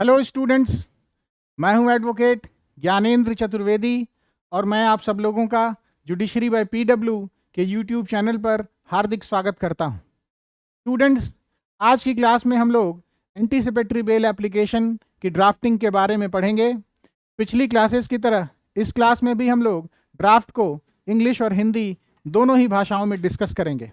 Hello students, मैं हूं advocate Gyanendra Chaturvedi और मैं आप सब लोगों का जुडिशरी बाय पीडब्ल्यू के यूट्यूब चैनल पर हार्दिक स्वागत करता हूं। स्टूडेंट्स, आज की क्लास में हम लोग एंटीसिपेटरी बेल एप्लीकेशन की ड्राफ्टिंग के बारे में पढ़ेंगे। पिछली क्लासेस की तरह इस क्लास में भी हम लोग ड्राफ्ट को इंग्लिश और हिंदी दोनों ही भाषाओं में डिस्कस करेंगे।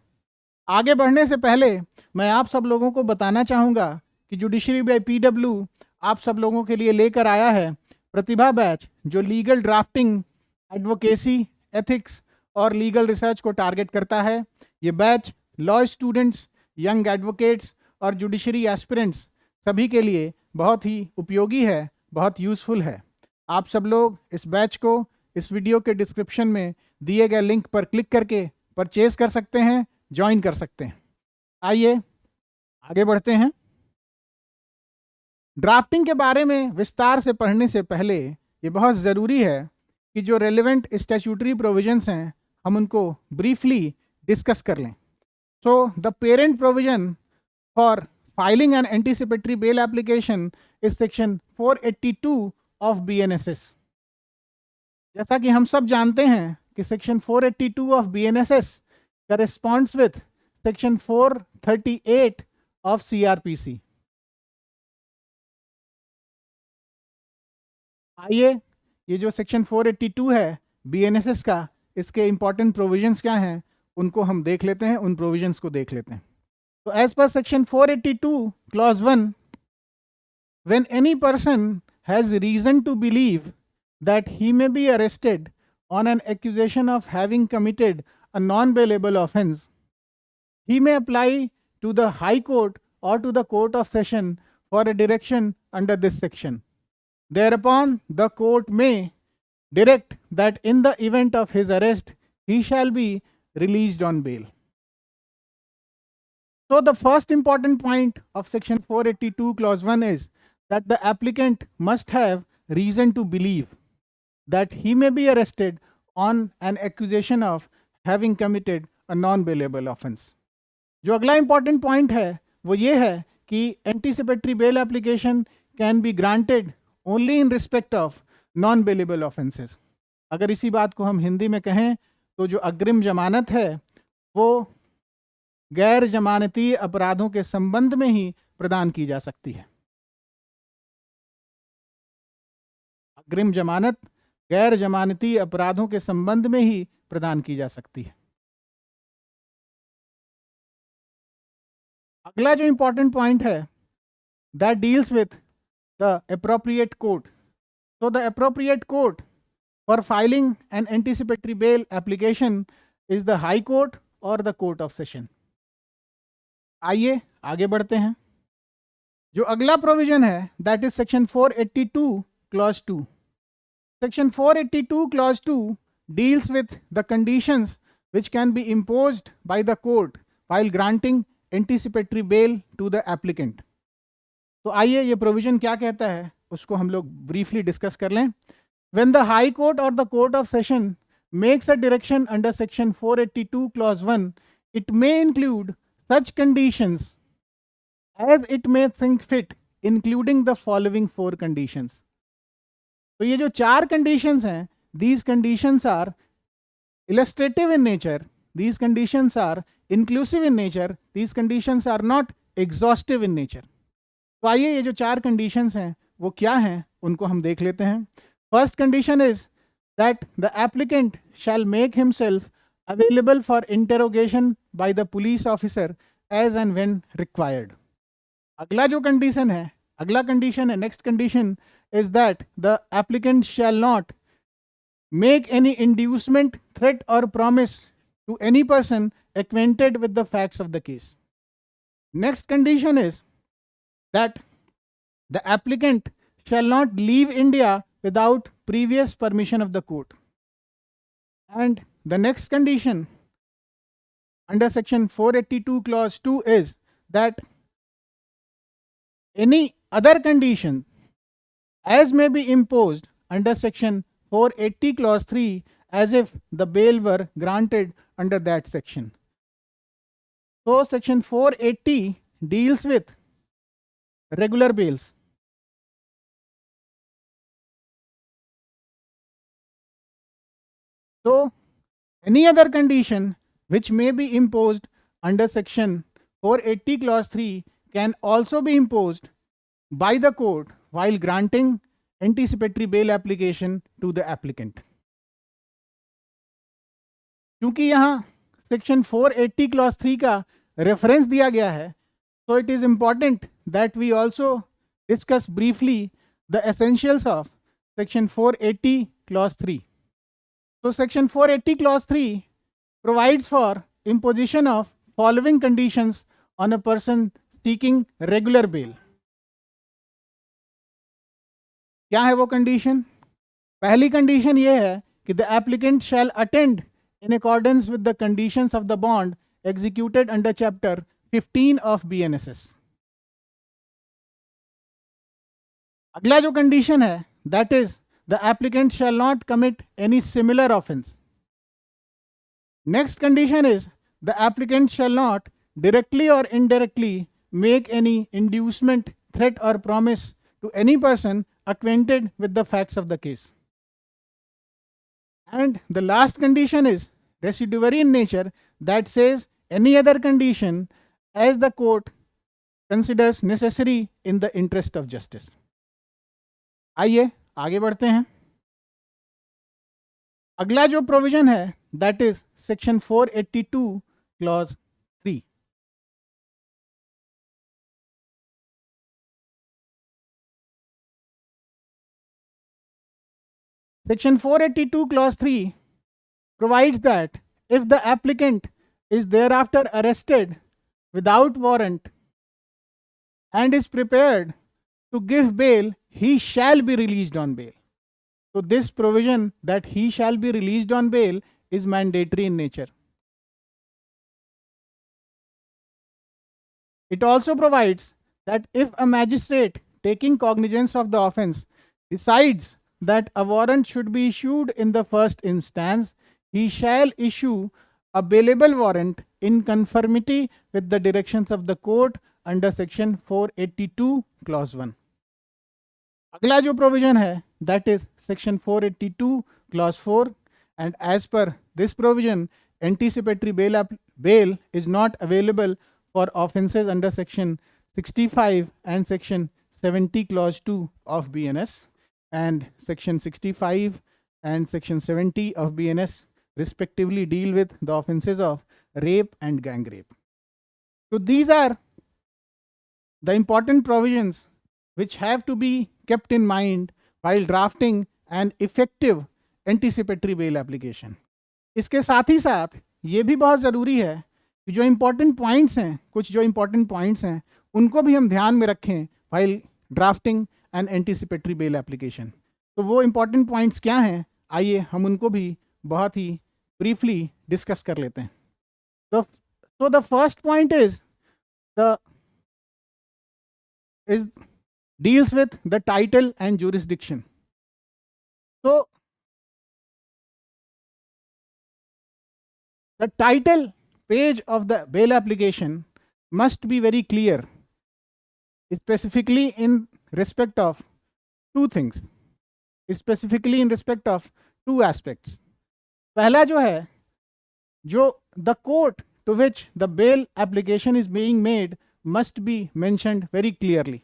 आगे बढ़ने से पहले मैं आप सब लोगों को बताना चाहूँगा कि जुडिशरी बाय पीडब्ल्यू आप सब लोगों के लिए लेकर आया है प्रतिभा बैच, जो लीगल ड्राफ्टिंग, एडवोकेसी, एथिक्स और लीगल रिसर्च को टारगेट करता है। ये batch law students, young advocates और जुडिशरी एस्पिरेंट्स सभी के लिए बहुत ही उपयोगी है, बहुत यूज़फुल है। आप सब लोग इस बैच को इस वीडियो के डिस्क्रिप्शन में दिए गए लिंक पर क्लिक करके परचेज कर सकते हैं, ज्वाइन कर सकते हैं। आइए आगे बढ़ते हैं। ड्राफ्टिंग के बारे में विस्तार से पढ़ने से पहले ये बहुत ज़रूरी है कि जो रेलेवेंट स्टैट्यूटरी प्रोविजंस हैं हम उनको ब्रीफली डिस्कस कर लें। So the parent provision for filing an anticipatory bail application is section 482 of BNSS। जैसा कि हम सब जानते हैं कि section 482 of BNSS corresponds with section 438 of CRPC। आइए, ये जो सेक्शन 482 है BNSS का, इसके इंपॉर्टेंट प्रोविजंस क्या हैं उनको हम देख लेते हैं, उन प्रोविजंस को देख लेते हैं। तो एज पर section 482 clause 1, when any person has reason to believe that he may be arrested on an accusation of having committed a non-bailable offence, he may apply to the High Court or to the Court of Session for a direction under this section. Thereupon, the court may direct that in the event of his arrest, he shall be released on bail. So, the first important point of section 482 clause 1 is that the applicant must have reason to believe that he may be arrested on an accusation of having committed a non-bailable offence. जो अगला important point है वो ये है कि anticipatory bail application can be granted only in respect of non bailable offences. अगर इसी बात को हम हिंदी में कहें तो जो अग्रिम जमानत है वो गैर जमानती अपराधों के संबंध में ही प्रदान की जा सकती है। अग्रिम जमानत गैर जमानती अपराधों के संबंध में ही प्रदान की जा सकती है। अगला जो इंपॉर्टेंट पॉइंट है that deals with the appropriate court. So the appropriate court for filing an anticipatory bail application is the High Court or the Court of Session. आइए आगे बढ़ते हैं। जो अगला प्रोविजन है that is section 482 clause 2। Section 482 clause 2 deals with the conditions which can be imposed by the court while granting anticipatory bail to the applicant. तो आइए ये प्रोविजन क्या कहता है उसको हम लोग ब्रीफली डिस्कस कर लें। When the High Court or the Court of Session makes a direction under section 482 clause 1, it may include such conditions as it may think fit, including the following 4 conditions. तो ये जो 4 conditions हैं, these conditions are illustrative in nature, these conditions are inclusive in nature, these conditions are not exhaustive in nature. तो आइए ये जो 4 conditions हैं वो क्या हैं उनको हम देख लेते हैं। First condition is that the applicant shall make himself available for interrogation by the police officer as and when required. अगला जो कंडीशन है, अगला कंडीशन है, next condition is that the applicant shall not make any inducement, threat और promise to any person acquainted with the facts of the case. Next condition is that the applicant shall not leave India without previous permission of the court. And the next condition under section 482 clause 2 is that any other condition as may be imposed under section 480 clause 3 as if the bail were granted under that section. So section 480 deals with regular bails. So any other condition which may be imposed under section 480 clause 3 can also be imposed by the court while granting anticipatory bail application to the applicant. क्योंकि यहाँ section 480 clause 3 का reference दिया गया है, so it is important that we also discuss briefly the essentials of section 480 clause 3. So section 480 clause 3 provides for imposition of following conditions on a person seeking regular bail. क्या है वो condition? पहली condition ये है कि the applicant shall attend in accordance with the conditions of the bond executed under chapter 15 of BNSS. अगला जो condition है, that is the applicant shall not commit any similar offense. Next condition is the applicant shall not directly or indirectly make any inducement, threat or promise to any person acquainted with the facts of the case. And the last condition is residuary in nature, that says any other condition as the court considers necessary in the interest of justice. आइए आगे बढ़ते हैं. अगला जो provision है, that is section 482 clause 3. Section 482 clause 3 provides that if the applicant is thereafter arrested without warrant and is prepared to give bail, he shall be released on bail. So this provision that he shall be released on bail is mandatory in nature. It also provides that if a magistrate taking cognizance of the offense decides that a warrant should be issued in the first instance, he shall issue a bailable warrant in conformity with the directions of the court under section 482 clause 1. अगला जो provision है, that is section 482 clause 4, and as per this provision, anticipatory bail is not available for offences under section 65 and section 70 clause 2 of BNS. And section 65 and section 70 of BNS respectively deal with the offences of rape and gang rape. So these are the important provisions which have to be kept in mind while drafting an effective anticipatory bail application. इसके साथ ही साथ ये भी बहुत ज़रूरी है कि जो important points हैं, कुछ जो important points हैं, उनको भी हम ध्यान में रखें while drafting an anticipatory bail application. तो वो important points क्या हैं, आइए हम उनको भी बहुत ही briefly discuss कर लेते हैं. So the first point is deals with the title and jurisdiction. So the title page of the bail application must be very clear, specifically in respect of two things, specifically in respect of two aspects. पहला जो है, जो the court to which the bail application is being made must be mentioned very clearly.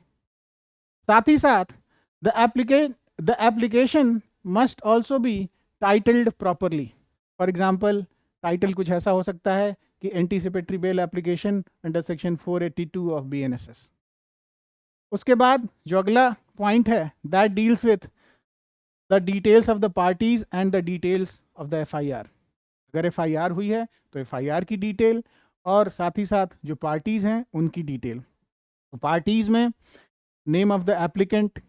साथ ही साथ the application must also be titled properly. For example, title कुछ ऐसा हो सकता है कि anticipatory bail application under section 482 of BNSS. उसके बाद जो अगला point है, that deals with the details of the parties and the details of the FIR. अगर FIR हुई है तो FIR की डिटेल और साथ ही साथ जो पार्टीज हैं उनकी डिटेल. तो पार्टीज में नेम ऑफ द एप्लीकेंट,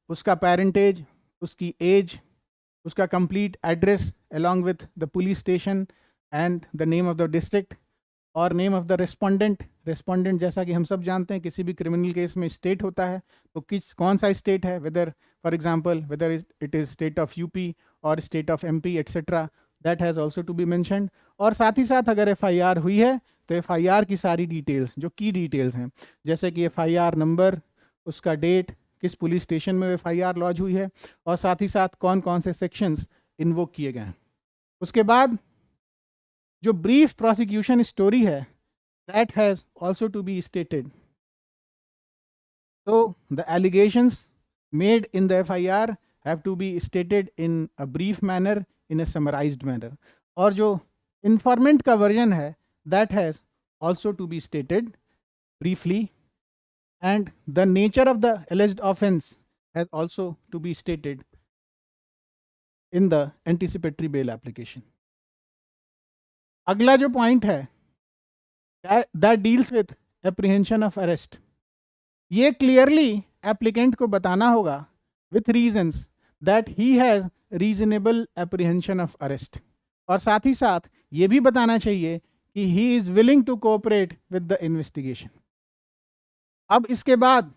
उसका पेरेंटेज, उसकी एज, उसका complete address along with the police station and the name of the district और name of the respondent. Respondent जैसा कि हम सब जानते हैं किसी भी क्रिमिनल केस में स्टेट होता है, तो कौन सा स्टेट है, whether for example whether it is state of UP और state of MP etcetera, that has also to be mentioned. और साथ ही साथ अगर FIR हुई है तो FIR की सारी डिटेल्स जो की डिटेल्स हैं, जैसे कि FIR नंबर, उसका डेट, किस पुलिस स्टेशन में FIR लॉन्च हुई है और साथ ही साथ कौन कौन से सेक्शंस इन्वोक किए गए हैं. उसके बाद जो ब्रीफ प्रोसिक्यूशन स्टोरी है, that has also to be stated. So the allegations made in the FIR have to be stated in a brief manner, in a summarized manner. और जो informant का version है, that has also to be stated briefly, and the nature of the alleged offense has also to be stated in the anticipatory bail application. अगला जो point है, that deals with apprehension of arrest. ये clearly applicant को बताना होगा with reasons that he has reasonable apprehension of arrest, और साथ ही साथ ये भी बताना चाहिए कि he is willing to cooperate with the investigation. अब इसके बाद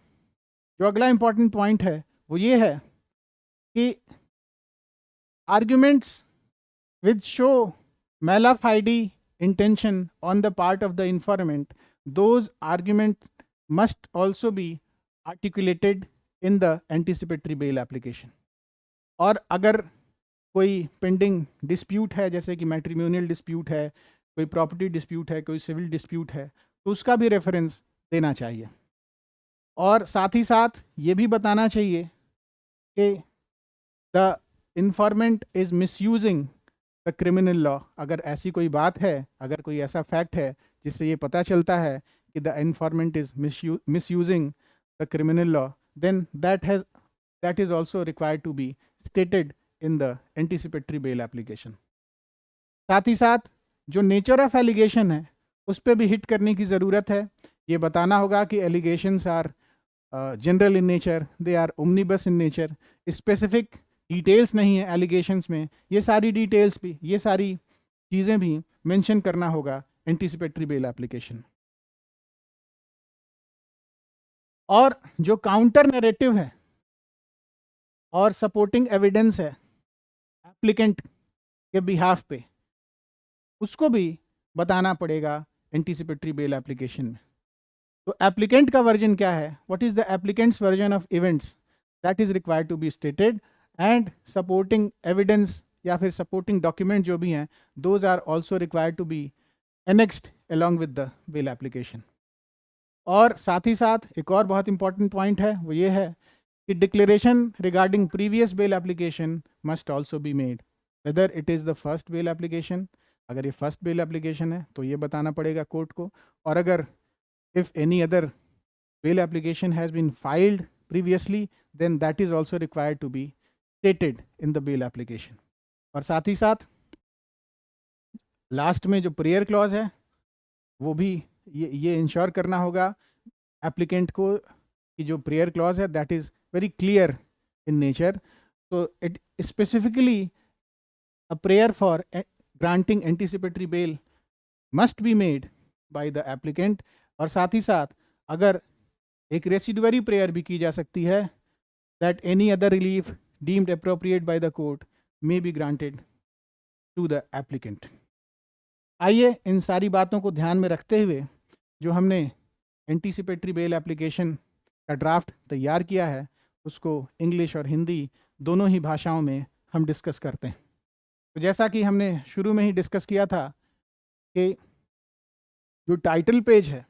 जो अगला इंपॉर्टेंट पॉइंट है वो ये है कि arguments which show mala fide intention on the part of the informant, those argument must also be articulated in the anticipatory bail application. और अगर कोई पेंडिंग डिस्प्यूट है, जैसे कि मैट्रिमोनियल डिस्प्यूट है, कोई प्रॉपर्टी डिस्प्यूट है, कोई सिविल डिस्प्यूट है, तो उसका भी रेफरेंस देना चाहिए. और साथ ही साथ ये भी बताना चाहिए कि the informant is misusing the criminal law. अगर ऐसी कोई बात है, अगर कोई ऐसा फैक्ट है जिससे ये पता चलता है कि the informant is misusing the criminal law, then that is also required to be stated in the anticipatory bail application. साथ ही साथ जो नेचर ऑफ एलिगेशन है उस पर भी हिट करने की ज़रूरत है. ये बताना होगा कि allegations are general in nature, they are omnibus in nature, specific details नहीं है एलिगेशंस में. ये सारी डिटेल्स भी, ये सारी चीज़ें भी मेंशन करना होगा एंटीसिपेटरी बेल एप्लीकेशन. और जो काउंटर नैरेटिव है और सपोर्टिंग एविडेंस है एप्लीकेंट के बिहाफ पे, उसको भी बताना पड़ेगा एंटीसिपेटरी बेल एप्लीकेशन में. तो एप्लीकेंट का वर्जन क्या है, what is the applicant's version of events, that is required to be stated, and supporting evidence या फिर सपोर्टिंग डॉक्यूमेंट जो भी हैं, those are also required to be annexed along with the bail application. और साथ ही साथ एक और बहुत इंपॉर्टेंट पॉइंट है, वो ये है कि declaration regarding previous bail application must also be made, weather it is the first bail application. अगर ये फर्स्ट बेल एप्लीकेशन है तो ये बताना पड़ेगा कोर्ट को, और अगर if any other bail application has been filed previously, then that is also required to be stated in the bail application. और साथ ही साथ लास्ट में जो प्रेयर क्लॉज है वो भी ये इंश्योर करना होगा एप्लीकेंट को कि जो प्रेयर क्लॉज है that is very clear in nature. तो it specifically a prayer for granting anticipatory bail must be made by the applicant. और साथ ही साथ अगर एक रेसिडुअरी प्रेयर भी की जा सकती है, that any other relief deemed appropriate by the court may be granted to the applicant. आइए इन सारी बातों को ध्यान में रखते हुए जो हमने एंटीसिपेटरी बेल एप्लीकेशन का ड्राफ्ट तैयार किया है उसको इंग्लिश और हिंदी दोनों ही भाषाओं में हम डिस्कस करते हैं. तो जैसा कि हमने शुरू में ही डिस्कस किया था कि जो टाइटल पेज है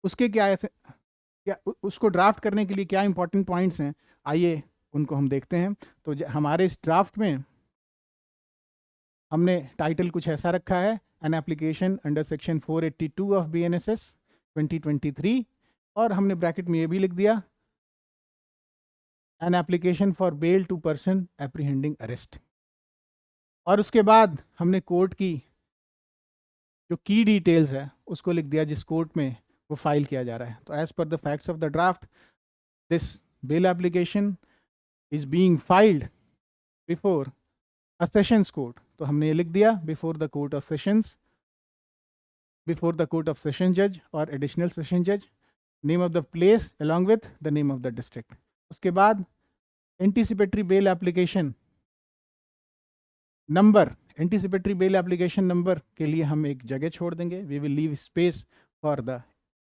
उसके क्या उसको ड्राफ्ट करने के लिए क्या इंपॉर्टेंट पॉइंट्स हैं, आइए उनको हम देखते हैं. तो हमारे इस ड्राफ्ट में हमने टाइटल कुछ ऐसा रखा है, an application under section 482 of BNSS 2023, और हमने ब्रैकेट में ये भी लिख दिया an application for bail to person apprehending arrest. और उसके बाद हमने कोर्ट की जो की डिटेल्स है उसको लिख दिया जिस कोर्ट में वो फाइल किया जा रहा है. तो as per the facts of the draft, this bail application is being filed before a sessions court. तो हमने ये लिख दिया before the court of sessions, before the court of session जज और एडिशनल सेशन जज, name of the place along with the name of the district. उसके बाद anticipatory bail application number, anticipatory bail application number के लिए हम एक जगह छोड़ देंगे. We will leave space for the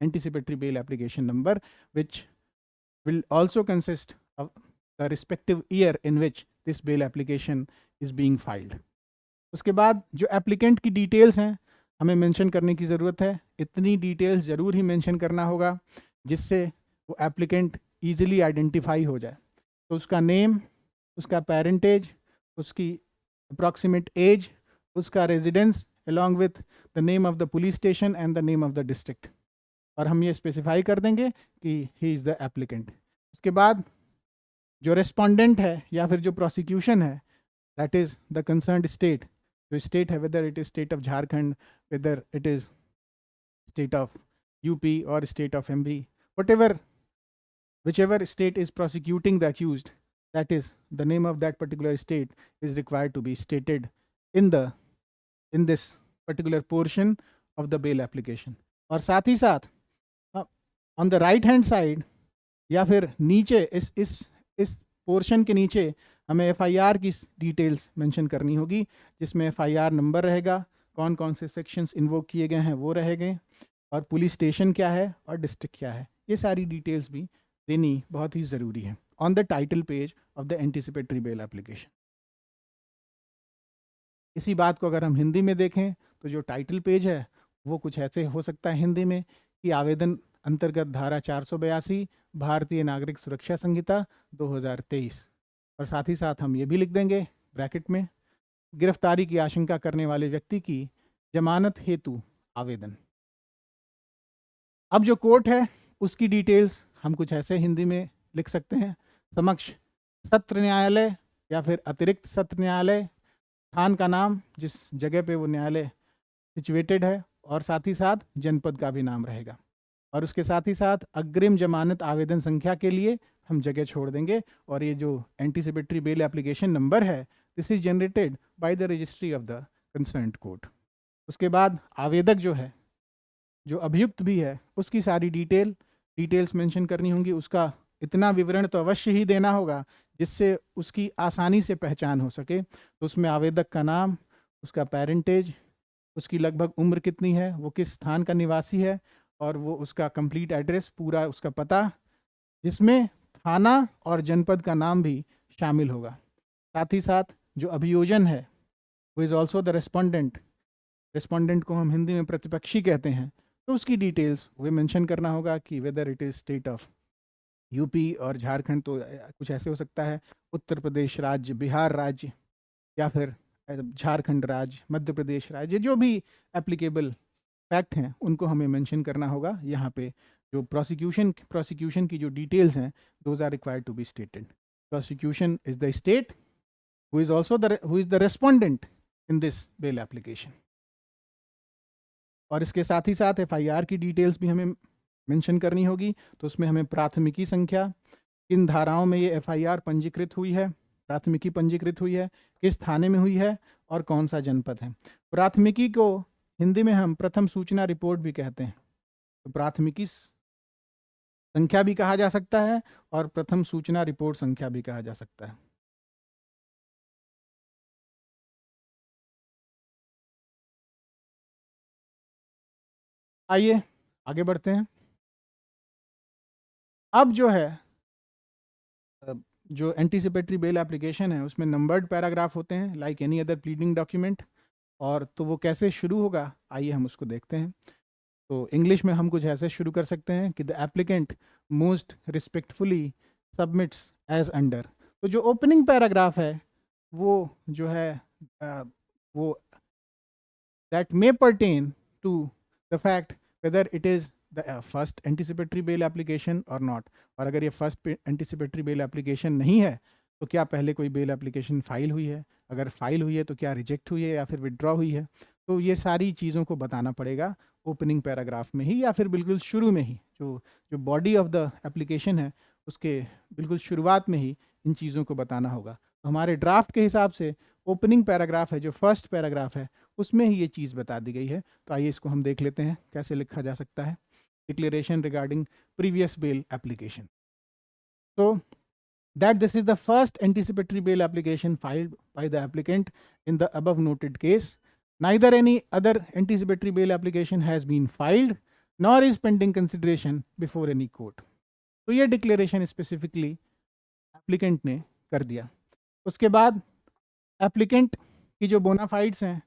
anticipatory bail application number which will also consist of the respective year in which this bail application is being filed. उसके बाद जो एप्लीकेंट की डिटेल्स हैं हमें मेंशन करने की ज़रूरत है। इतनी डिटेल्स ज़रूर ही मेंशन करना होगा जिससे वो एप्लीकेंट ईजिली आइडेंटिफाई हो जाए। तो उसका नेम, उसका पेरेंटेज, उसकी अप्रॉक्सीमेट एज, उसका residence along with the name of the police station and the name of the district, और हम ये स्पेसिफाई कर देंगे कि ही इज़ द एप्लीकेंट। उसके बाद जो रेस्पोंडेंट है या फिर जो प्रोसिक्यूशन है, that is the concerned state, जो स्टेट है, whether it is state of Jharkhand, whether it is state of UP और state of MP, whatever, whichever state is prosecuting the accused, that is the name of that particular state is required to be stated in this particular portion of the bail application। और साथ ही साथ on the right hand side या फिर नीचे इस portion के नीचे हमें एफआईआर की डिटेल्स मेंशन करनी होगी, जिसमें एफआईआर नंबर रहेगा, कौन कौन से सेक्शंस इन्वोक किए गए हैं वो रहेंगे, और पुलिस स्टेशन क्या है और डिस्ट्रिक्ट क्या है, ये सारी डिटेल्स भी देनी बहुत ही ज़रूरी है on the title page of the anticipatory bail application. इसी बात को अगर हम हिंदी में देखें तो जो टाइटल पेज है वो कुछ ऐसे हो सकता है हिंदी में कि आवेदन अंतर्गत धारा 482 भारतीय नागरिक सुरक्षा संहिता 2023, और साथ ही साथ हम ये भी लिख देंगे ब्रैकेट में, गिरफ्तारी की आशंका करने वाले व्यक्ति की जमानत हेतु आवेदन। अब जो कोर्ट है उसकी डिटेल्स हम कुछ ऐसे हिंदी में लिख सकते हैं, समक्ष सत्र न्यायालय या फिर अतिरिक्त सत्र न्यायालय, स्थान का नाम जिस जगह पे वो न्यायालय सिचुएटेड है, और साथ ही साथ जनपद का भी नाम रहेगा, और उसके साथ ही साथ अग्रिम जमानत आवेदन संख्या के लिए हम जगह छोड़ देंगे, और ये जो एंटीसिपेटरी बेल एप्लीकेशन नंबर है this is generated by the registry of the concerned court. उसके बाद आवेदक जो है, जो अभियुक्त भी है, उसकी सारी डिटेल्स मेंशन करनी होंगी, उसका इतना विवरण तो अवश्य ही देना होगा जिससे उसकी आसानी से पहचान हो सके। तो उसमें आवेदक का नाम, उसका पेरेंटेज, उसकी लगभग उम्र कितनी है, वो किस स्थान का निवासी है, और वो उसका कंप्लीट एड्रेस, पूरा उसका पता, जिसमें थाना और जनपद का नाम भी शामिल होगा। साथ ही साथ जो अभियोजन है वो इज़ ऑल्सो द रेस्पोंडेंट को हम हिंदी में प्रतिपक्षी कहते हैं, तो उसकी डिटेल्स वो मेंशन करना होगा कि weather it is state of UP और झारखंड, तो कुछ ऐसे हो सकता है उत्तर प्रदेश राज्य, बिहार राज्य, या फिर झारखंड राज्य, मध्य प्रदेश राज्य, जो भी एप्लीकेबल फैक्ट हैं उनको हमें मेंशन करना होगा यहाँ पे। जो प्रोसिक्यूशन की जो डिटेल्स हैं those are required to be stated. Prosecution is the state who is the respondent in this bail application. और इसके साथ ही साथ एफआईआर की डिटेल्स भी हमें मेंशन करनी होगी, तो उसमें हमें प्राथमिकी संख्या, किन धाराओं में ये एफआईआर पंजीकृत हुई है, प्राथमिकी पंजीकृत हुई है, किस थाने में हुई है, और कौन सा जनपद है। प्राथमिकी को हिंदी में हम प्रथम सूचना रिपोर्ट भी कहते हैं, तो प्राथमिकी संख्या भी कहा जा सकता है और प्रथम सूचना रिपोर्ट संख्या भी कहा जा सकता है। आइए आगे बढ़ते हैं। अब जो है जो एंटीसिपेटरी बेल एप्लीकेशन है उसमें नंबर्ड पैराग्राफ होते हैं like any other pleading document, और तो वो कैसे शुरू होगा आइए हम उसको देखते हैं। तो इंग्लिश में हम कुछ ऐसे शुरू कर सकते हैं कि the applicant most respectfully submits as under. तो जो ओपनिंग पैराग्राफ है वो जो है वो that may pertain to the fact whether it is the first anticipatory bail application और नॉट, और अगर ये फर्स्ट एंटीसिपेटरी बेल एप्लीकेशन नहीं है तो क्या पहले कोई बेल एप्लीकेशन फाइल हुई है, अगर फाइल हुई है तो क्या रिजेक्ट हुई है या फिर विड्रॉ हुई है। तो ये सारी चीज़ों को बताना पड़ेगा ओपनिंग पैराग्राफ में ही या फिर बिल्कुल शुरू में ही, जो बॉडी ऑफ द एप्लीकेशन है उसके बिल्कुल शुरुआत में ही इन चीज़ों को बताना होगा। तो हमारे ड्राफ्ट के हिसाब से ओपनिंग पैराग्राफ है, जो फर्स्ट पैराग्राफ है, उसमें ही ये चीज़ बता दी गई है। तो आइए इसको हम देख लेते हैं कैसे लिखा जा सकता है। Declaration regarding previous bail application. So that this is the first anticipatory bail application filed by the applicant in the above noted case. Neither any other anticipatory bail application has been filed nor is pending consideration before any court. तो ये declaration specifically applicant ने कर दिया। उसके बाद applicant की जो बोनाफाइड्स हैं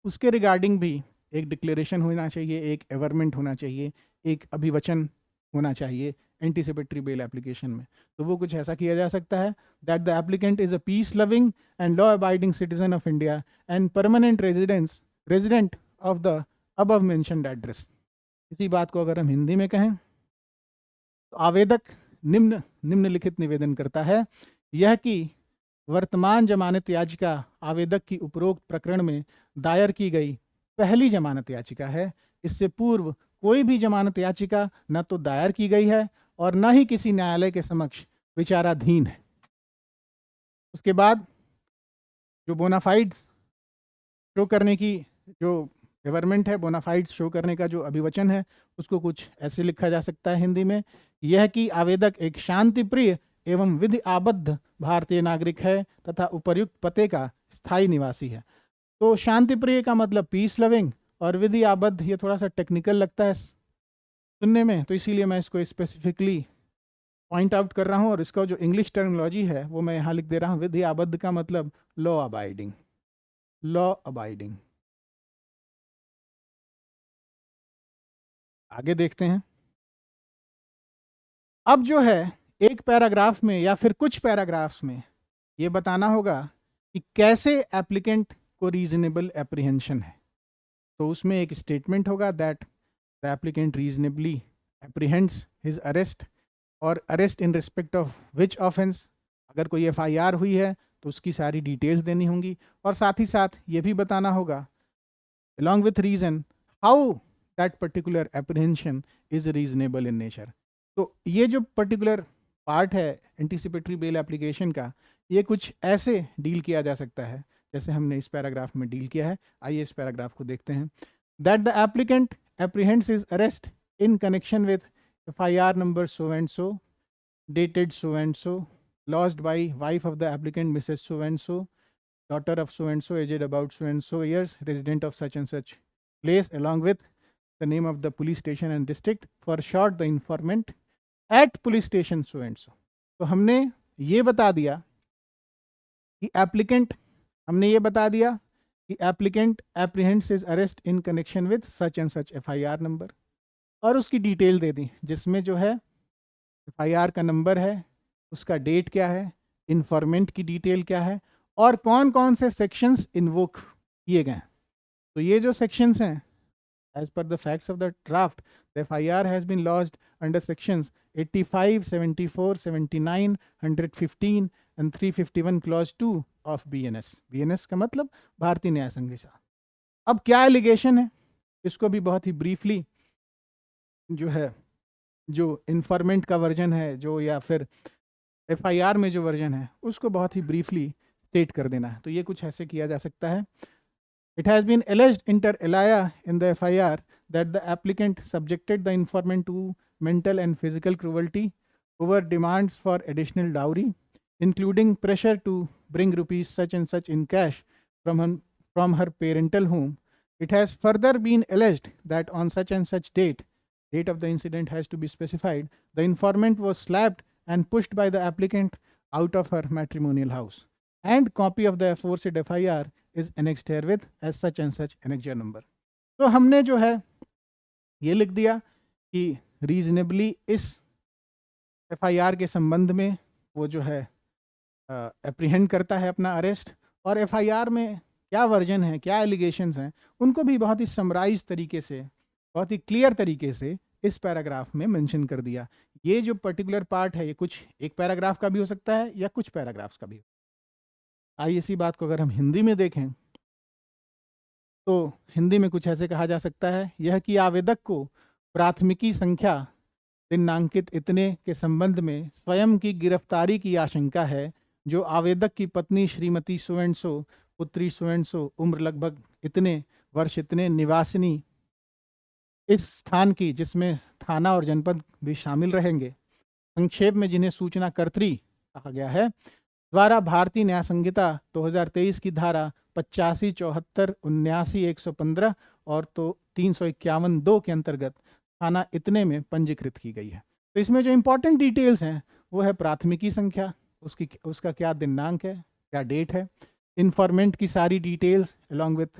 उसके रिगार्डिंग भी एक डिक्लेरेशन होना चाहिए, एक एवरमेंट होना चाहिए, एक अभिवचन होना चाहिए एंटीसिपेटरी बेल एप्लीकेशन में। तो वो कुछ ऐसा किया जा सकता है that the applicant is a peace loving and law abiding citizen of India and permanent resident of the above mentioned address. इसी बात को अगर हम हिंदी में कहें तो आवेदक निम्नलिखित निवेदन करता है, यह कि वर्तमान जमानत याचिका आवेदक की उपरोक्त प्रकरण में दायर की गई पहली जमानत याचिका है। इससे पूर्व कोई भी जमानत याचिका न तो दायर की गई है और न ही किसी न्यायालय के समक्ष विचाराधीन है। उसके बाद जो बोनाफाइड शो करने की जो गवर्नमेंट है, बोनाफाइड शो करने का जो अभिवचन है, उसको कुछ ऐसे लिखा जा सकता है हिंदी में, यह कि आवेदक एक शांतिप्रिय एवं विधि आबद्ध भारतीय नागरिक है तथा उपर्युक्त पते का स्थायी निवासी है। तो शांतिप्रिय का मतलब पीस लविंग, और विधि आबद्ध ये थोड़ा सा टेक्निकल लगता है सुनने में, तो इसीलिए मैं इसको स्पेसिफिकली पॉइंट आउट कर रहा हूँ। और इसका जो इंग्लिश टर्मिनोलॉजी है वो मैं यहाँ लिख दे रहा हूँ। विधि आबद्ध का मतलब लॉ अबाइडिंग, लॉ अबाइडिंग। आगे देखते हैं। अब जो है एक पैराग्राफ में या फिर कुछ पैराग्राफ्स में ये बताना होगा कि कैसे एप्लीकेंट को रीजनेबल एप्रीहेंशन है। तो उसमें एक स्टेटमेंट होगा that the applicant reasonably apprehends his arrest, और arrest in respect of which offence, अगर कोई FIR हुई है तो उसकी सारी डिटेल्स देनी होंगी, और साथ ही साथ ये भी बताना होगा along with reason how that particular apprehension is reasonable in nature। तो ये जो पर्टिकुलर पार्ट है एंटीसिपेटरी बेल एप्लीकेशन का, ये कुछ ऐसे डील किया जा सकता है जैसे हमने इस पैराग्राफ में डील किया है। आइए इस पैराग्राफ को देखते हैं। That the applicant apprehends his arrest in connection with FIR number so and so, dated so and so, lodged by wife of the applicant Mrs. so and so, daughter of so and so, aged about so and so years, resident of such and such place, along with the name of the police station and district, for short the informant at police station so and so। तो हमने ये बता दिया कि applicant, हमने ये बता दिया कि applicant apprehends his arrest in connection with such and such FIR number, और उसकी डिटेल दे दी जिसमें जो है FIR का नंबर है, उसका डेट क्या है, इन्फॉर्मेंट की डिटेल क्या है, और कौन कौन से सेक्शंस इन्वोक किए गए। तो ये जो सेक्शंस हैं, as per the facts of the draft, the FIR has been lodged under sections 85, 74, 79, 115 and 351 clause 2 of BNS। BNS का मतलब भारतीय न्याय संहिता। अब क्या एलिगेशन है, इसको भी बहुत ही ब्रीफली जो है, जो इन्फॉर्मेंट का वर्जन है जो, या फिर FIR में जो वर्जन है, उसको बहुत ही ब्रीफली स्टेट कर देना है। तो ये कुछ ऐसे किया जा सकता है। It has been alleged inter alia in the FIR that the applicant subjected the informant to mental and physical cruelty over demands for additional dowry, including pressure to bring rupees such and such in cash from her parental home. It has further been alleged that on such and such date of the incident has to be specified, the informant was slapped and pushed by the applicant out of her matrimonial house, and copy of the aforesaid FIR is annexed herewith as such and such annexure number। तो हमने जो है ये लिख दिया कि reasonably इस FIR के संबंध में वो जो है एप्रीहेंड करता है अपना अरेस्ट, और FIR में क्या वर्जन है, क्या एलिगेशंस हैं, उनको भी बहुत ही समराइज तरीके से, बहुत ही क्लियर तरीके से इस पैराग्राफ में मेंशन कर दिया। ये जो पर्टिकुलर पार्ट है, ये कुछ एक पैराग्राफ का भी हो सकता है या कुछ पैराग्राफ्स का भी। आइए इसी बात को अगर हम हिंदी में देखें तो हिंदी में कुछ ऐसे कहा जा सकता है, यह कि आवेदक को प्राथमिकी संख्या दिनांकित इतने के संबंध में स्वयं की गिरफ्तारी की आशंका है, जो आवेदक की पत्नी श्रीमती सो एंड सो, पुत्री सो एंड सो, उम्र लगभग इतने, वर्ष इतने, निवासिनी इस स्थान की, जिसमें थाना और जनपद भी शामिल रहेंगे, संक्षेप में जिन्हें सूचना कर्त्री कहा गया है, द्वारा भारतीय न्याय संहिता 2023 की धारा 85, 74, 79, 115 और तो 351(2) के अंतर्गत थाना इतने में पंजीकृत की गई है। तो इसमें जो इंपॉर्टेंट डिटेल्स हैं वो है प्राथमिकी संख्या, उसका क्या दिनांक है, क्या डेट है, informant की सारी details along with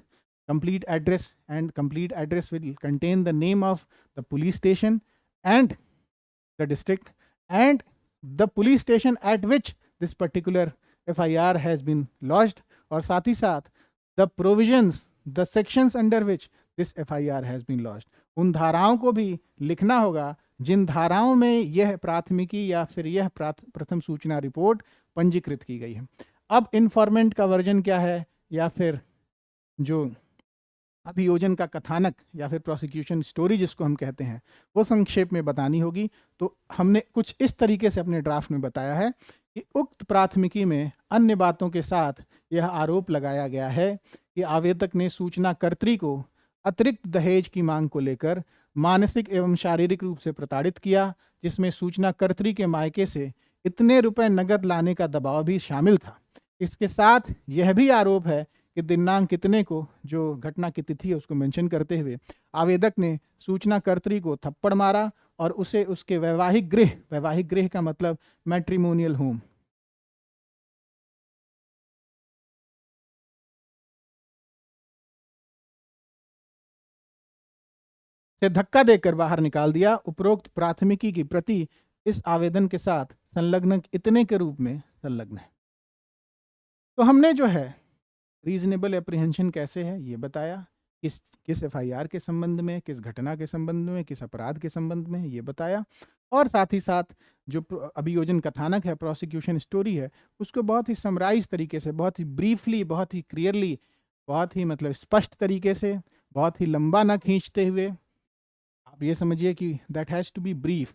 complete address, and complete address will contain the name of the police station and the district and the police station at which this particular FIR has been lodged, और साथ ही साथ the provisions, the sections under which this FIR has been lodged. उन धाराओं को भी लिखना होगा जिन धाराओं में यह प्राथमिकी या फिर यह प्रथम सूचना रिपोर्ट पंजीकृत की गई है. अब इन्फॉर्मेंट का वर्जन क्या है, या फिर जो अभियोजन का कथानक या फिर प्रोसिक्यूशन स्टोरी जिसको हम कहते हैं, वो संक्षेप में बतानी होगी. तो हमने कुछ इस तरीके से अपने ड्राफ्ट में बताया है कि उक्त प्राथमिकी में अन्य बातों के साथ यह आरोप लगाया गया है कि आवेदक ने सूचनाकर्त्री को अतिरिक्त दहेज की मांग को लेकर मानसिक एवं शारीरिक रूप से प्रताड़ित किया, जिसमें सूचनाकर्त्री के मायके से इतने रुपए नगद लाने का दबाव भी शामिल था. इसके साथ यह भी आरोप है कि दिनांक कितने को, जो घटना की तिथि है उसको मेंशन करते हुए, आवेदक ने सूचनाकर्त्री को थप्पड़ मारा और उसे उसके वैवाहिक गृह का मतलब मैट्रिमोनियल होम, से धक्का देकर बाहर निकाल दिया. उपरोक्त प्राथमिकी की प्रति इस आवेदन के साथ संलग्न इतने के रूप में संलग्न है. तो हमने जो है रीजनेबल एप्रीहेंशन कैसे है ये बताया, किस FIR के संबंध में, किस घटना के संबंध में, किस अपराध के संबंध में ये बताया, और साथ ही साथ जो अभियोजन कथानक है, प्रोसिक्यूशन स्टोरी है, उसको बहुत ही समराइज तरीके से, बहुत ही ब्रीफली, बहुत ही क्लियरली, बहुत ही मतलब स्पष्ट तरीके से, बहुत ही लंबा ना खींचते हुए, आप ये समझिए कि that has to be brief,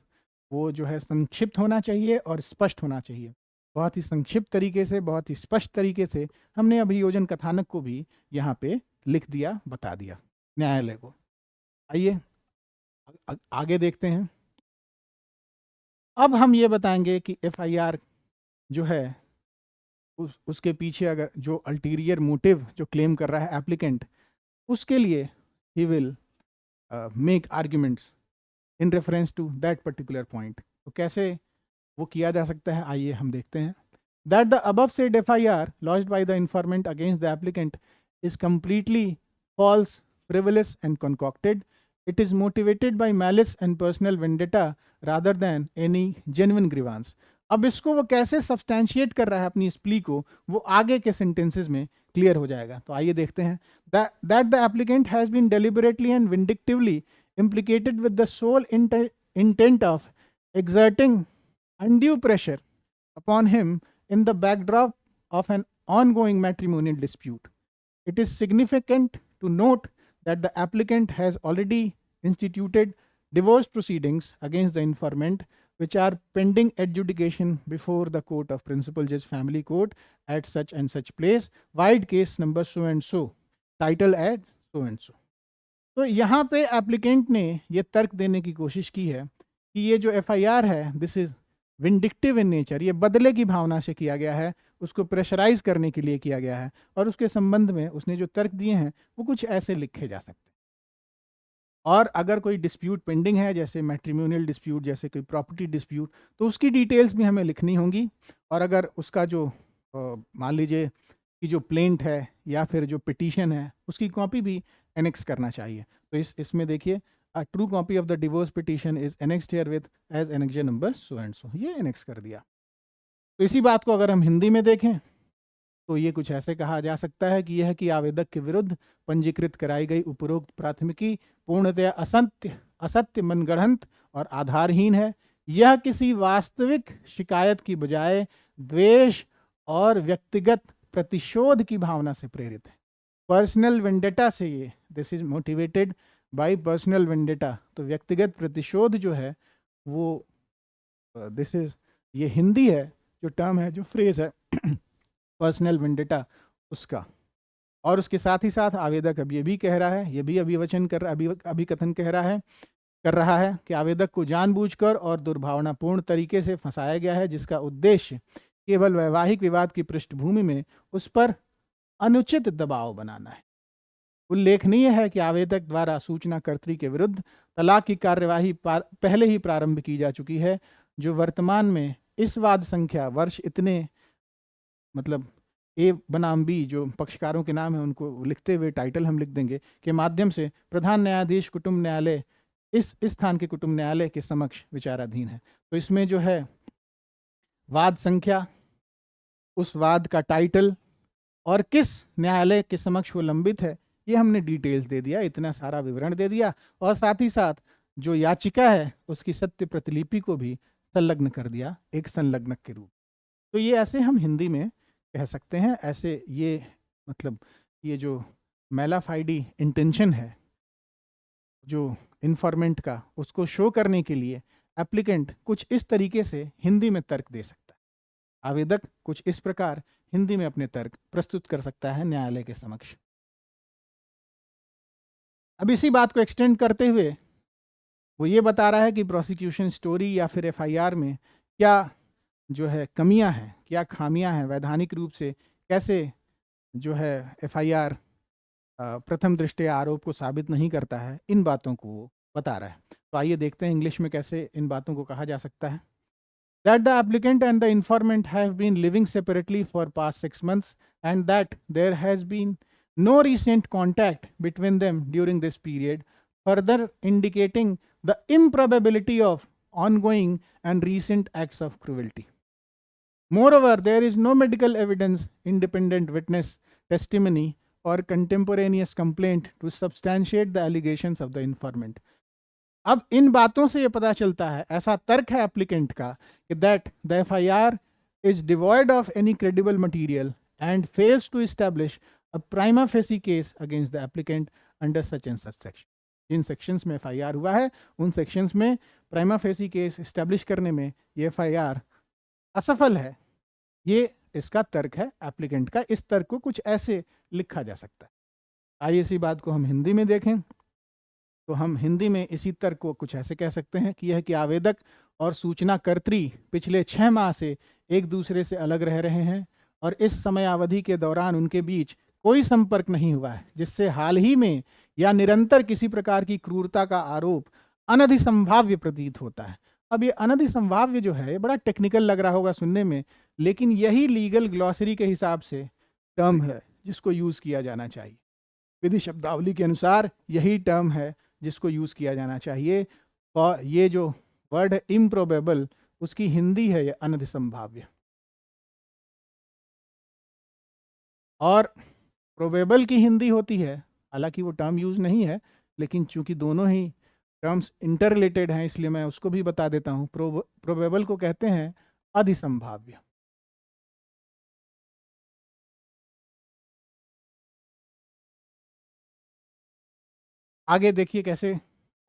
वो जो है संक्षिप्त होना चाहिए और स्पष्ट होना चाहिए. बहुत ही संक्षिप्त तरीके से, बहुत ही स्पष्ट तरीके से हमने अभियोजन कथानक को भी यहाँ पे लिख दिया, बता दिया न्यायालय को. आइए आगे देखते हैं. अब हम ये बताएंगे कि FIR जो है उसके पीछे अगर जो अल्टीरियर मोटिव जो क्लेम कर रहा है एप्लीकेंट, उसके लिए he will make arguments in reference to that particular point. तो कैसे वो किया जा सकता है, आइए हम देखते हैं. That the above said FIR lodged by the informant against the applicant is completely false, frivolous and concocted. It is motivated by malice and personal vendetta rather than any genuine grievance. अब इसको वो कैसे substantiate कर रहा है अपनी इस plea को, वो आगे के सेंटेंसेस में क्लियर हो जाएगा. तो आइए देखते हैं. That the applicant has been deliberately and vindictively implicated with the sole intent of exerting undue pressure upon him in the backdrop of an ongoing matrimonial dispute. It is significant to note that the applicant has already instituted divorce proceedings against the informant, which are pending adjudication before the court of principal judge family court at such and such place, wide case number so and so, title as so and so. तो यहाँ पे applicant ने ये तर्क देने की कोशिश की है कि ये जो FIR है, this is vindictive in nature, ये बदले की भावना से किया गया है, उसको प्रेशराइज करने के लिए किया गया है, और उसके संबंध में उसने जो तर्क दिए हैं वो कुछ ऐसे लिखे जा सकते हैं. और अगर कोई डिस्प्यूट पेंडिंग है, जैसे मैट्रिमोनियल डिस्प्यूट, जैसे कोई प्रॉपर्टी डिस्प्यूट, तो उसकी डिटेल्स भी हमें लिखनी होंगी. और अगर उसका जो मान लीजिए कि जो प्लेंट है या फिर जो पिटीशन है, उसकी कॉपी भी एनेक्स करना चाहिए. तो इसमें देखिए, a true copy of the divorce petition is annexed here with as annexure number so and so, ये एनेक्स कर दिया. तो इसी बात को अगर हम हिंदी में देखें तो ये कुछ ऐसे कहा जा सकता है कि यह कि आवेदक के विरुद्ध पंजीकृत कराई गई उपरोक्त प्राथमिकी पूर्णतया असत्य, मनगढ़ंत और आधारहीन है. यह किसी वास्तविक शिकायत की बजाय द्वेष और व्यक्तिगत प्रतिशोध की भावना से प्रेरित है. पर्सनल वेंडेटा से ये, this is motivated by personal vendetta. तो व्यक्तिगत प्रतिशोध जो है वो दिस इज, ये हिंदी है जो टर्म है, जो फ्रेज है पर्सनल वेंडेटा उसका. और उसके साथ ही साथ आवेदक अब ये भी कह रहा है, ये भी अभिवचन कर अभिकथन कर रहा है कि आवेदक को जानबूझकर और दुर्भावनापूर्ण तरीके से फंसाया गया है, जिसका उद्देश्य केवल वैवाहिक विवाद की पृष्ठभूमि में उस पर अनुचित दबाव बनाना है. उल्लेखनीय है कि आवेदक द्वारा सूचनाकर्त्री के विरुद्ध तलाक की कार्यवाही पहले ही प्रारंभ की जा चुकी है, जो वर्तमान में इस वाद संख्या वर्ष इतने मतलब ए बनाम बी, जो पक्षकारों के नाम है उनको लिखते हुए टाइटल हम लिख देंगे, के माध्यम से प्रधान न्यायाधीश कुटुंब न्यायालय इस स्थान के कुटुंब न्यायालय के समक्ष विचाराधीन है। तो इसमें जो है वाद संख्या, उस वाद का टाइटल और किस न्यायालय के समक्ष वो लंबित है, ये हमने डिटेल्स दे दिया, इतना सारा विवरण दे दिया, और साथ ही साथ जो याचिका है उसकी सत्य प्रतिलिपि को भी संलग्न कर दिया एक संलग्नक के रूप। तो ये ऐसे हम हिंदी में कह सकते हैं। ऐसे ये मतलब ये जो मेलाफाइडी इंटेंशन है जो इन्फॉर्मेंट का, उसको शो करने के लिए एप्लीकेंट कुछ इस तरीके से हिंदी में तर्क दे सकता है, आवेदक कुछ इस प्रकार हिंदी में अपने तर्क प्रस्तुत कर सकता है न्यायालय के समक्ष। अब इसी बात को एक्सटेंड करते हुए वो ये बता रहा है कि प्रोसिक्यूशन स्टोरी या फिर एफआईआर में क्या जो है कमियां हैं, क्या खामियां हैं, वैधानिक रूप से कैसे जो है एफआईआर प्रथम दृष्टया आरोप को साबित नहीं करता है, इन बातों को वो बता रहा है। तो आइए देखते हैं इंग्लिश में कैसे इन बातों को कहा जा सकता है। That the applicant and the informant have been living separately for past 6 months and that there has been no recent contact between them during this period, further indicating the improbability of ongoing and recent acts of cruelty. Moreover, there is no medical evidence, independent witness testimony or contemporaneous complaint to substantiate the allegations of the informant. अब इन बातों से ये पता चलता है, ऐसा तर्क है एप्लीकेंट का कि that the FIR is devoid of any credible material and fails to establish a prima facie case against the applicant under such and such section. जिन सेक्शंस में एफआईआर हुआ है उन सेक्शंस में प्राइमा फेसी केस एस्टैब्लिश करने में ये FIR असफल है। ये इसका तर्क है एप्लीकेंट का। इस तर्क को कुछ ऐसे लिखा जा सकता है। आइए इसी बात को हम हिंदी में देखें। तो हम हिंदी में इसी तर्क को कुछ ऐसे कह सकते हैं कि यह कि आवेदक और सूचनाकर्त्री पिछले 6 माह से एक दूसरे से अलग रह रहे हैं और इस समय अवधि के दौरान उनके बीच कोई संपर्क नहीं हुआ है, जिससे हाल ही में या निरंतर किसी प्रकार की क्रूरता का आरोप अनधिसंभाव्य प्रतीत होता है। अब ये अनधिसंभाव्य जो है ये बड़ा टेक्निकल लग रहा होगा सुनने में, लेकिन यही लीगल ग्लॉसरी के हिसाब से टर्म है जिसको यूज किया जाना चाहिए। विधि शब्दावली के अनुसार यही टर्म है जिसको यूज किया जाना चाहिए। और ये जो वर्ड है इम्प्रोबेबल, उसकी हिंदी है ये अनधिसंभाव्य, और प्रोबेबल की हिंदी होती है, हालांकि वो टर्म यूज नहीं है, लेकिन चूंकि दोनों ही टर्म्स इंटर रिलेटेड हैं इसलिए मैं उसको भी बता देता हूँ। प्रोबेबल को कहते हैं अधिसंभाव्य। आगे देखिए कैसे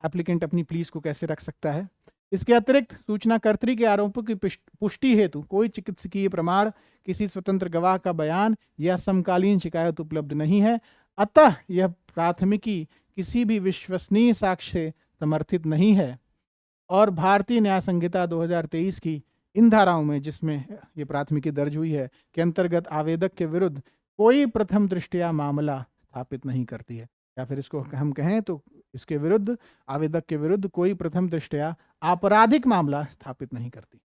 एप्लीकेंट अपनी प्लीज को कैसे रख सकता है। इसके अतिरिक्त सूचनाकर्त्री के आरोपों की पुष्टि हेतु कोई चिकित्सकीय प्रमाण, किसी स्वतंत्र गवाह का बयान या समकालीन शिकायत उपलब्ध नहीं है, अतः यह प्राथमिकी किसी भी विश्वसनीय साक्ष्य से समर्थित नहीं है और भारतीय न्याय संहिता 2023 की इन धाराओं में जिसमें ये प्राथमिकी दर्ज हुई है के अंतर्गत आवेदक के विरुद्ध कोई प्रथम दृष्टया मामला स्थापित नहीं करती है, या फिर इसको हम कहें तो इसके विरुद्ध, आवेदक के विरुद्ध कोई प्रथम दृष्टया आपराधिक मामला स्थापित नहीं करती।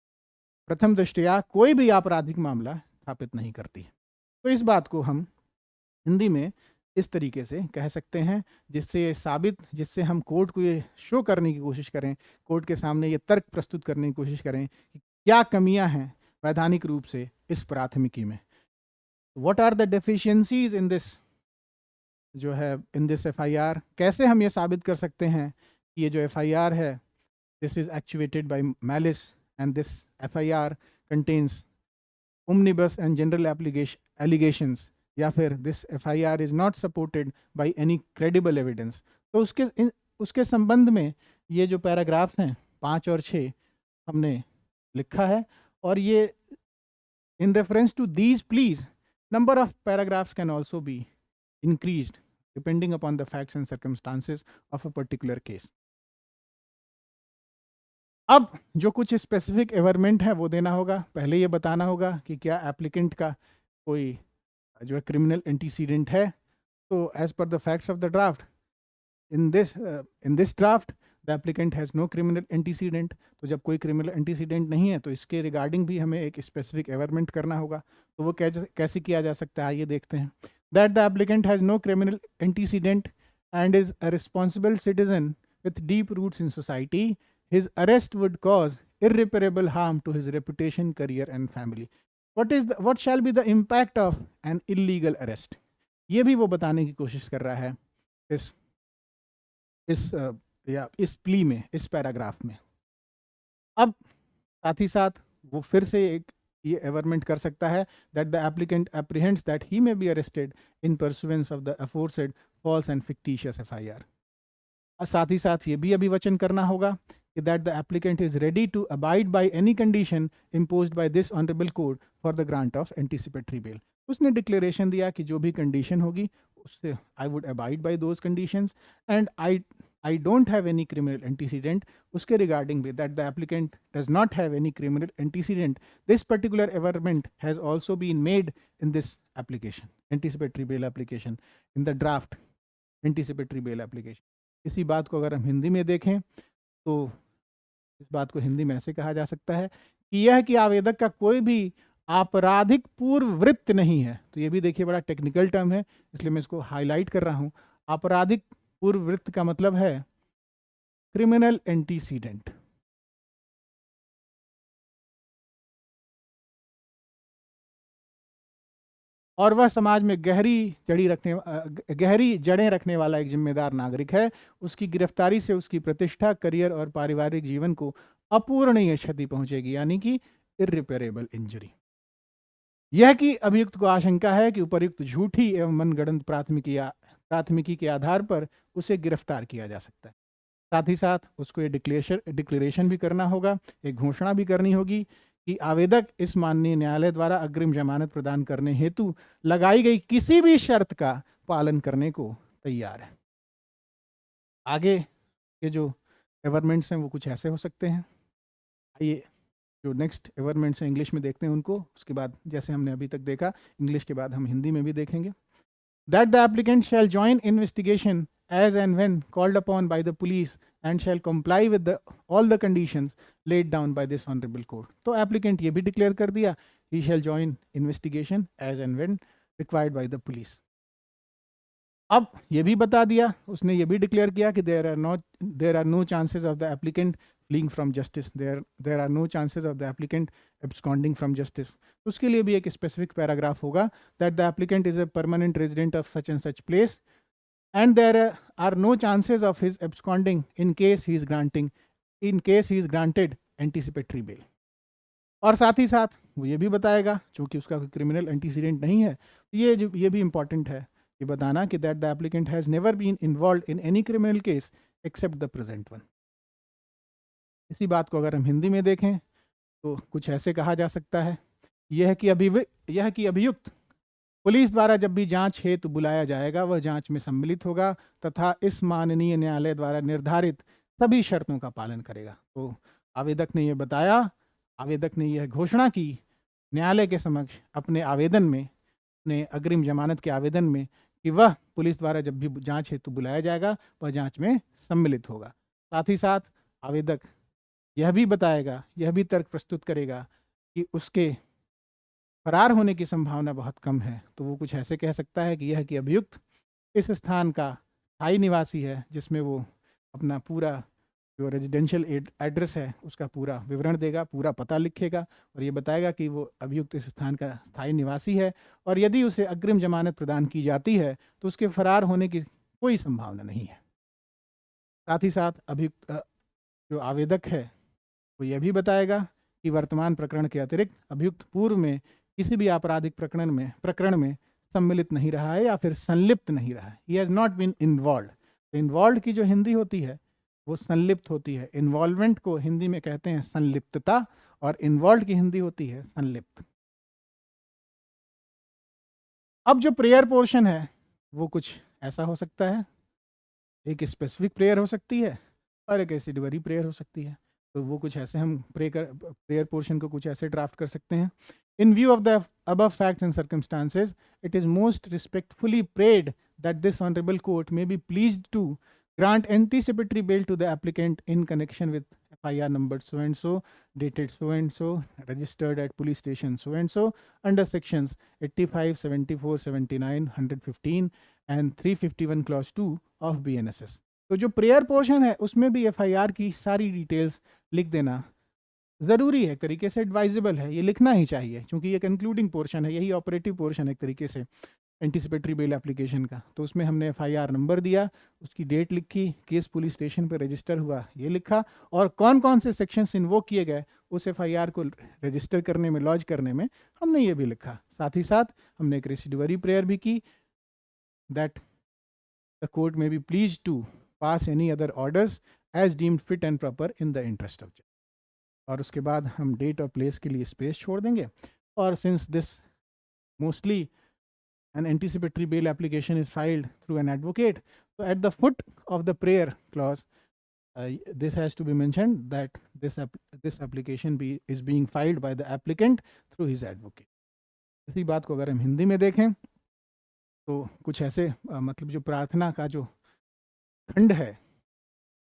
प्रथम दृष्टया कोई भी आपराधिक मामला स्थापित नहीं करती। तो इस बात को हम हिंदी में इस तरीके से कह सकते हैं जिससे हम कोर्ट को ये शो करने की कोशिश करें, कोर्ट के सामने ये तर्क प्रस्तुत करने की कोशिश करें कि क्या कमियां हैं वैधानिक रूप से इस प्राथमिकी में। What are the deficiencies in this जो है इन दिस एफआईआर। कैसे हम ये साबित कर सकते हैं कि ये जो एफआईआर है this is actuated by malice and this FIR contains omnibus and general allegations, या फिर this FIR is not supported by any credible evidence. तो उसके संबंध में ये जो पैराग्राफ हैं 5 और 6 हमने लिखा है, और ये in reference to these pleas number of paragraphs can also be increased depending upon the facts and circumstances of a particular case. अब जो कुछ स्पेसिफिक एवरमेंट है वो देना होगा। पहले ये बताना होगा कि क्या एप्लीकेंट का कोई जो है क्रिमिनल एंटीसीडेंट है। तो as per the facts of the draft, in this draft the applicant has no criminal antecedent, तो जब कोई क्रिमिनल एंटीसीडेंट नहीं है तो इसके रिगार्डिंग भी हमें एक स्पेसिफिक एवरमेंट करना होगा। तो वो कैसे किया जा सकता है, आइए देखते हैं। That the applicant has no criminal antecedent and is a responsible citizen with deep roots in society, his arrest would cause irreparable harm to his reputation, career and family. What shall be the impact of an illegal arrest? ये भी वो बताने की कोशिश कर रहा है इस प्ली में, इस पैराग्राफ में। अब साथ ही साथ वो फिर से एक ये एवरमेंट कर सकता है that the applicant apprehends that he may be arrested in pursuance of the aforesaid false and fictitious FIR। साथ ही साथ ये भी अभिवचन करना होगा कि that the applicant is ready to abide by any condition imposed by this honorable court for the grant of anticipatory bail। उसने declaration दिया कि जो भी कंडीशन होगी उससे I would abide by those conditions and I don't have any criminal antecedent। उसके regarding भी that the applicant does not have any criminal antecedent, this particular averment has also been made in this application, anticipatory bail application, in the draft anticipatory bail application. इसी बात को अगर हम हिंदी में देखें तो इस बात को हिंदी में ऐसे कहा जा सकता है कि यह कि आवेदक का कोई भी आपराधिक पूर्ववृत्त नहीं है। तो ये भी देखिए बड़ा टेक्निकल टर्म है, इसलिए मैं इसको हाईलाइट कर रहा हूँ। आपराधिक पूर्ववृत्त का मतलब है क्रिमिनल एंटीसीडेंट। और वह समाज में गहरी जड़ें रखने वाला एक जिम्मेदार नागरिक है। उसकी गिरफ्तारी से उसकी प्रतिष्ठा, करियर और पारिवारिक जीवन को अपूरणीय क्षति पहुंचेगी, यानी कि इर्रिपेरेबल इंजरी। यह कि अभियुक्त को आशंका है कि उपर्युक्त झूठी एवं मनगढ़ंत प्राथमिकी के आधार पर उसे गिरफ्तार किया जा सकता है। साथ ही साथ उसको ये डिक्लेरेशन भी करना होगा, एक घोषणा भी करनी होगी कि आवेदक इस माननीय न्यायालय द्वारा अग्रिम जमानत प्रदान करने हेतु लगाई गई किसी भी शर्त का पालन करने को तैयार है। आगे के जो एवरमेंट्स हैं वो कुछ ऐसे हो सकते हैं। आइए जो नेक्स्ट एवरमेंट्स हैं इंग्लिश में देखते हैं उनको, उसके बाद जैसे हमने अभी तक देखा इंग्लिश के बाद हम हिंदी में भी देखेंगे। That the applicant shall join investigation as and when called upon by the police and shall comply with all the conditions laid down by this honorable court। तो applicant ये भी declare कर दिया he shall join investigation as and when required by the police। अब ये भी बता दिया, उसने ये भी declare किया कि there are no chances of the applicant fleeing from justice, there are no chances of the applicant absconding from justice। उसके लिए भी एक specific paragraph होगा that the applicant is a permanent resident of such and such place and there are no chances of his absconding in case he is granted anticipatory bail। और साथ ही साथ वो ये भी बताएगा, चूंकि उसका कोई क्रिमिनल एंटीसीडेंट नहीं है, ये भी इंपॉर्टेंट है ये बताना कि that the applicant has never been involved in any criminal case except the present one. इसी बात को अगर हम हिंदी में देखें तो कुछ ऐसे कहा जा सकता है, यह कि अभियुक्त पुलिस द्वारा जब भी जांच हेतु बुलाया जाएगा वह जांच में सम्मिलित होगा तथा इस माननीय न्यायालय द्वारा निर्धारित सभी शर्तों का पालन करेगा। तो आवेदक ने यह बताया, आवेदक ने यह घोषणा की न्यायालय के समक्ष अपने आवेदन में, अपने अग्रिम जमानत के आवेदन में, कि वह पुलिस द्वारा जब भी जांच हेतु बुलाया जाएगा वह जांच में सम्मिलित होगा। साथ ही साथ आवेदक यह भी बताएगा, यह भी तर्क प्रस्तुत करेगा कि उसके फरार होने की संभावना बहुत कम है। तो वो कुछ ऐसे कह सकता है कि यह कि अभियुक्त इस स्थान का स्थायी निवासी है, जिसमें वो अपना पूरा जो रेजिडेंशियल एड्रेस है उसका पूरा विवरण देगा, पूरा पता लिखेगा और ये बताएगा कि वो अभियुक्त इस स्थान का स्थायी निवासी है और यदि उसे अग्रिम जमानत प्रदान की जाती है तो उसके फरार होने की कोई संभावना नहीं है। साथ ही साथ अभियुक्त जो आवेदक है वो यह भी बताएगा कि वर्तमान प्रकरण के अतिरिक्त अभियुक्त पूर्व में किसी भी आपराधिक प्रकरण में सम्मिलित नहीं रहा है या फिर संलिप्त नहीं रहा है। He has not been involved। तो इन्वॉल्व की जो हिंदी होती है वो संलिप्त होती है। इन्वॉल्वमेंट को हिंदी में कहते हैं संलिप्तता और इन्वॉल्व की हिंदी होती है संलिप्त। अब जो प्रेयर पोर्शन है वो कुछ ऐसा हो सकता है, एक स्पेसिफिक प्रेयर हो सकती है और एक एसिडवरी प्रेयर हो सकती है। तो वो कुछ ऐसे हम प्रेयर पोर्शन को कुछ ऐसे ड्राफ्ट कर सकते हैं। In view of the above facts and circumstances, it is most respectfully prayed that this honorable court may be pleased to grant anticipatory bail to the applicant in connection with FIR number so and so, dated so and so, registered at police station so and so, under sections 85, 74, 79, 115 and 351 clause 2 of BNSS. तो जो prayer portion है उसमें भी FIR की सारी details लिख देना ज़रूरी है, एक तरीके से एडवाइजेबल है, ये लिखना ही चाहिए क्योंकि ये कंक्लूडिंग पोर्शन है, यही ऑपरेटिव पोर्शन है एक तरीके से एंटीसिपेटरी बेल एप्लीकेशन का। तो उसमें हमने FIR नंबर दिया, उसकी डेट लिखी, केस पुलिस स्टेशन पर रजिस्टर हुआ ये लिखा, और कौन कौन से सेक्शंस इन्वोक किए गए उस FIR को रजिस्टर करने में, लॉन्च करने में हमने ये भी लिखा। साथ ही साथ हमने एक रेसिडुअरी प्रेयर भी की, that the court may be pleased to pass any other orders as deemed fit and proper in the interest of जज। और उसके बाद हम डेट और प्लेस के लिए स्पेस छोड़ देंगे। और since this mostly an anticipatory bail application is filed through an advocate, so at the foot of the prayer clause this has to be mentioned that this application is being filed by the applicant through his advocate. इसी बात को अगर हम हिंदी में देखें तो कुछ ऐसे मतलब जो प्रार्थना का जो खंड है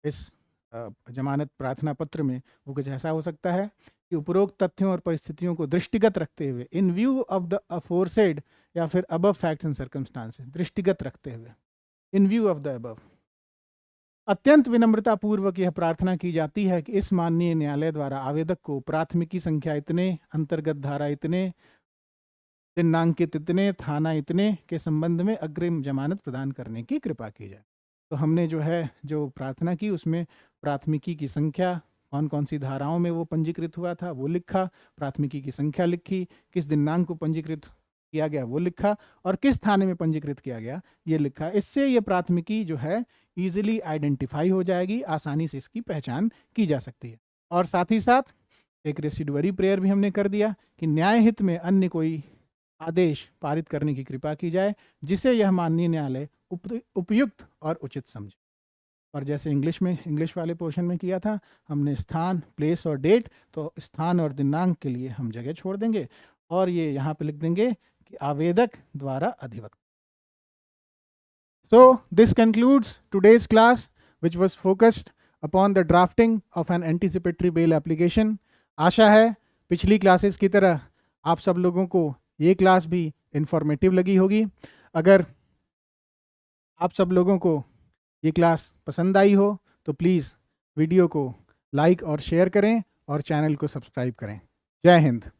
इस जमानत प्रार्थना पत्र में वो कुछ ऐसा हो सकता है कि उपरोक्त तथ्यों और परिस्थितियों को दृष्टिगत रखते हुए, इन व्यू ऑफ द अफोरसेड या फिर अबव फैक्ट्स एंड सर्कमस्टांसेस, दृष्टिगत रखते हुए, इन व्यू ऑफ द अबव, अत्यंत विनम्रता पूर्वक यह प्रार्थना की जाती है कि इस माननीय न्यायालय द्वारा आवेदक को प्राथमिकी संख्या इतने, अंतर्गत धारा इतने, दिनांकित इतने, थाना इतने के संबंध में अग्रिम जमानत प्रदान करने की कृपा की जाए। तो हमने जो है जो प्रार्थना की उसमें प्राथमिकी की संख्या, कौन कौन सी धाराओं में वो पंजीकृत हुआ था वो लिखा, प्राथमिकी की संख्या लिखी, किस दिनांक को पंजीकृत किया गया वो लिखा, और किस थाने में पंजीकृत किया गया ये लिखा। इससे ये प्राथमिकी जो है ईजिली आइडेंटिफाई हो जाएगी, आसानी से इसकी पहचान की जा सकती है। और साथ ही साथ एक रेसिडुअरी प्रेयर भी हमने कर दिया कि न्याय हित में अन्य कोई आदेश पारित करने की कृपा की जाए जिसे यह माननीय न्यायालय उपयुक्त और उचित समझे। और जैसे इंग्लिश वाले पोर्शन में किया था, हमने स्थान, प्लेस और डेट, तो स्थान और दिनांक के लिए हम जगह छोड़ देंगे और ये यहाँ पे लिख देंगे कि आवेदक द्वारा अधिवक्ता। So this concludes today's class which was focused upon the drafting of an anticipatory bail application. आशा है पिछली क्लासेस की तरह आप सब लोगों को ये क्लास भी इंफॉर्मेटिव लगी होगी। अगर आप सब लोगों को ये क्लास पसंद आई हो तो प्लीज़ वीडियो को लाइक और शेयर करें और चैनल को सब्सक्राइब करें। जय हिंद।